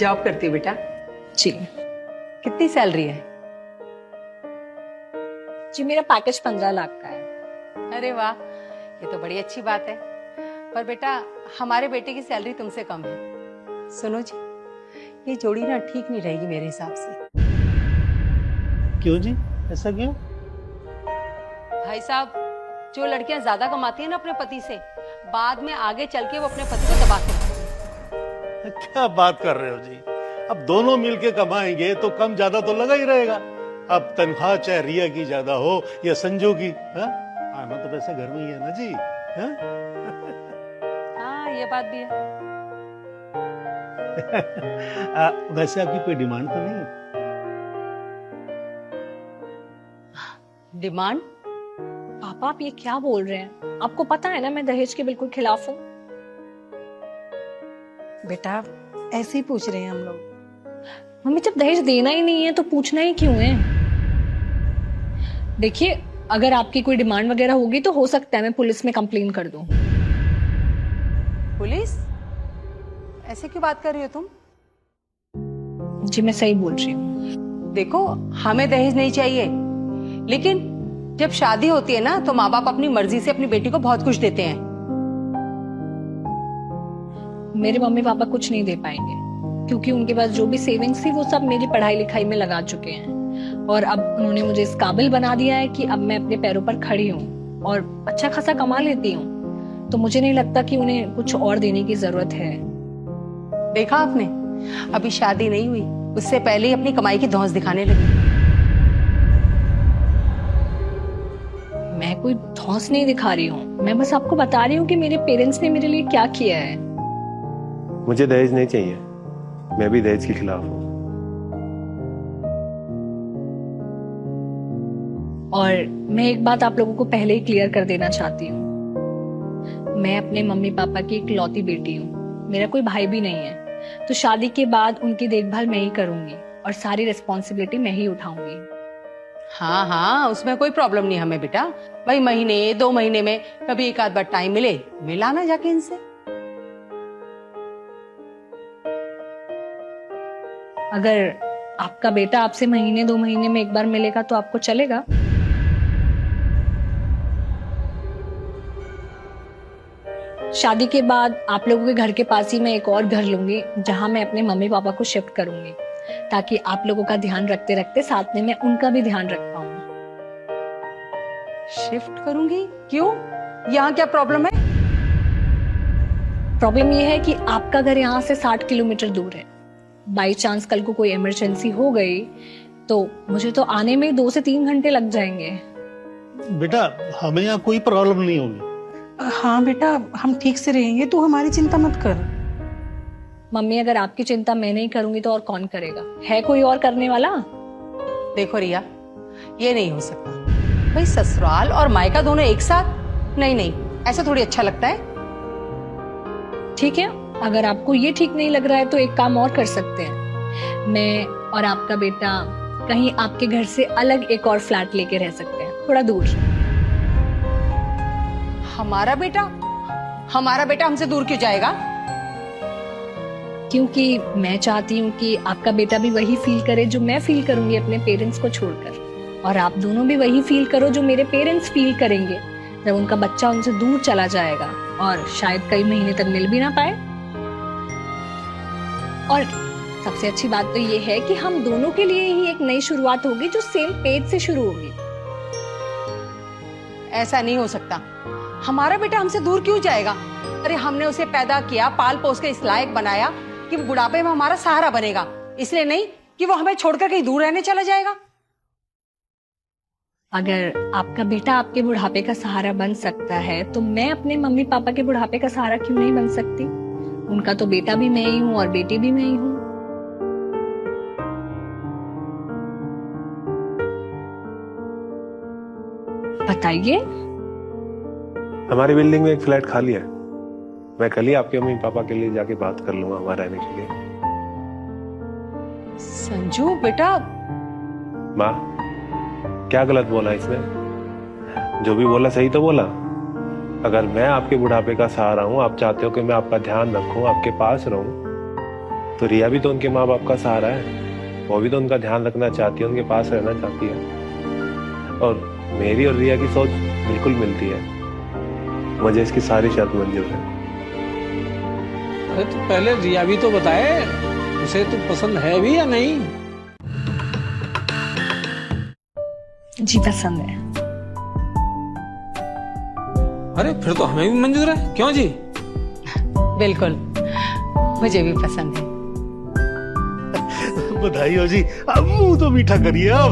Job करती हो बेटा? जी कितनी सैलरी है? जी मेरा पैकेज 15 लाख का है। अरे वाह, ये तो बड़ी अच्छी बात है। पर बेटा हमारे बेटे की सैलरी तुमसे कम है। सुनो जी, ये जोड़ी ना ठीक नहीं रहेगी मेरे हिसाब से। क्यों जी, ऐसा क्यों? भाई साहब, जो लड़कियां ज्यादा कमाती हैं ना अपने पति से, बाद में आगे चल के वो अपने पति को दबाते हैं। क्या बात कर रहे हो जी? अब दोनों मिलके कमाएंगे तो कम ज्यादा तो लगा ही रहेगा। अब तनख्वाह चाहे रिया की ज्यादा हो या संजू की, आना तो वैसे घर में ही है ना जी। हाँ, ये बात भी है। वैसे आपकी कोई डिमांड तो नहीं? डिमांड? पापा आप ये क्या बोल रहे हैं? आपको पता है ना मैं दहेज के बिल्कुल खिलाफ हूँ। बेटा ऐसे ही पूछ रहे हैं हम लोग। मम्मी जब दहेज देना ही नहीं है तो पूछना ही क्यों है? देखिए अगर आपकी कोई डिमांड वगैरह होगी तो हो सकता है मैं पुलिस में कंप्लेन कर दूं। पुलिस? ऐसे क्यों बात कर रही हो तुम? जी मैं सही बोल रही हूँ। देखो, हमें दहेज नहीं चाहिए, लेकिन जब शादी होती है ना तो माँ बाप अपनी मर्जी से अपनी बेटी को बहुत कुछ देते हैं। मेरे मम्मी पापा कुछ नहीं दे पाएंगे क्योंकि उनके पास जो भी सेविंग्स थी वो सब मेरी पढ़ाई लिखाई में लगा चुके हैं, और अब उन्होंने मुझे इस काबिल बना दिया है कि अब मैं अपने पैरों पर खड़ी हूँ और अच्छा खासा कमा लेती हूँ, तो मुझे नहीं लगता कि उन्हें कुछ और देने की जरूरत है। देखा आपने, अभी शादी नहीं हुई, उससे पहले ही अपनी कमाई की धौंस दिखाने लगी। मैं कोई धौंस नहीं दिखा रही हूँ, मैं बस आपको बता रही हूँ कि मेरे पेरेंट्स ने मेरे लिए क्या किया है। मुझे दहेज नहीं चाहिए, मैं भी दहेज के खिलाफ हूँ। और मैं एक बात आप लोगों को पहले ही क्लियर कर देना चाहती हूँ, मैं अपने मम्मी पापा की इकलौती बेटी हूँ, मेरा कोई भाई भी नहीं है, तो शादी के बाद उनकी देखभाल मैं ही करूंगी और सारी रिस्पॉन्सिबिलिटी मैं ही उठाऊंगी। हाँ हाँ, उसमें कोई प्रॉब्लम नहीं हमें बेटा। भाई महीने 2 महीने में कभी एक आध बार टाइम मिले, मिलाना जाके इनसे। अगर आपका बेटा आपसे महीने 2 महीने में एक बार मिलेगा तो आपको चलेगा? शादी के बाद आप लोगों के घर के पास ही मैं एक और घर लूंगी जहां मैं अपने मम्मी पापा को शिफ्ट करूंगी, ताकि आप लोगों का ध्यान रखते रखते साथ में मैं उनका भी ध्यान रख पाऊं। शिफ्ट करूंगी? क्यों? यहाँ क्या प्रॉब्लम है? प्रॉब्लम यह है कि आपका घर यहाँ से 60 किलोमीटर दूर है। बाई चांस कल को कोई इमरजेंसी हो गई तो मुझे तो आने में 2 से 3 घंटे लग जाएंगे। बेटा हमें यहाँ कोई प्रॉब्लम नहीं होगी। हाँ बेटा हम ठीक से रहेंगे, तू हमारी चिंता मत कर। मम्मी अगर आपकी चिंता मैं नहीं करूंगी तो और कौन करेगा? है कोई और करने वाला? देखो रिया, ये नहीं हो सकता। भाई ससुराल और मायका दोनों एक साथ? नहीं नहीं, ऐसा थोड़ी अच्छा लगता है। ठीक है, अगर आपको ये ठीक नहीं लग रहा है तो एक काम और कर सकते हैं, मैं और आपका बेटा कहीं आपके घर से अलग एक और फ्लैट लेके रह सकते हैं, थोड़ा दूर। हमारा बेटा? हमारा बेटा हमसे दूर क्यों जाएगा? क्योंकि मैं चाहती हूँ कि आपका बेटा भी वही फील करे जो मैं फील करूंगी अपने पेरेंट्स को छोड़कर, और आप दोनों भी वही फील करो जो मेरे पेरेंट्स फील करेंगे जब उनका बच्चा उनसे दूर चला जाएगा और शायद कई महीने तक मिल भी ना पाए। और सबसे अच्छी बात तो ये है कि हम दोनों के लिए ही एक नई शुरुआत होगी जो सेम पेज से शुरू होगी। ऐसा नहीं हो सकता। हमारा बेटा हमसे दूर क्यों जाएगा? अरे हमने उसे पैदा किया, पाल पोस के इस लायक बनाया कि वो बुढ़ापे में हमारा सहारा बनेगा, इसलिए नहीं कि वो हमें छोड़कर कहीं दूर रहने चला जाएगा। अगर आपका बेटा आपके बुढ़ापे का सहारा बन सकता है तो मैं अपने मम्मी पापा के बुढ़ापे का सहारा क्यों नहीं बन सकती? उनका तो बेटा भी मैं ही हूँ और बेटी भी मैं ही हूँ। बताइए। हमारी बिल्डिंग में एक फ्लैट खाली है, मैं कल ही आपके मम्मी पापा के लिए जाके बात कर लूंगा वहां रहने के लिए। संजू बेटा। माँ क्या गलत बोला इसने? जो भी बोला सही तो बोला। अगर मैं आपके बुढ़ापे का सहारा हूँ, आप चाहते हो कि मैं आपका ध्यान रखूं, आपके पास रहूं, तो रिया भी तो उनके माँ बाप का सहारा है, वो भी तो उनका ध्यान रखना चाहती है, उनके पास रहना चाहती है। और मेरी और रिया की सोच बिल्कुल मिलती है। मुझे इसकी सारी शर्त मंजूर है। अरे तो पहले रिया भी तो बताए, उसे तो पसंद है भी या नहीं? जी पसंद है। अरे फिर तो हमें भी मंजूर है, क्यों जी? बिल्कुल, मुझे भी पसंद है। बधाई हो जी। अब मुंह तो मीठा करिए अब।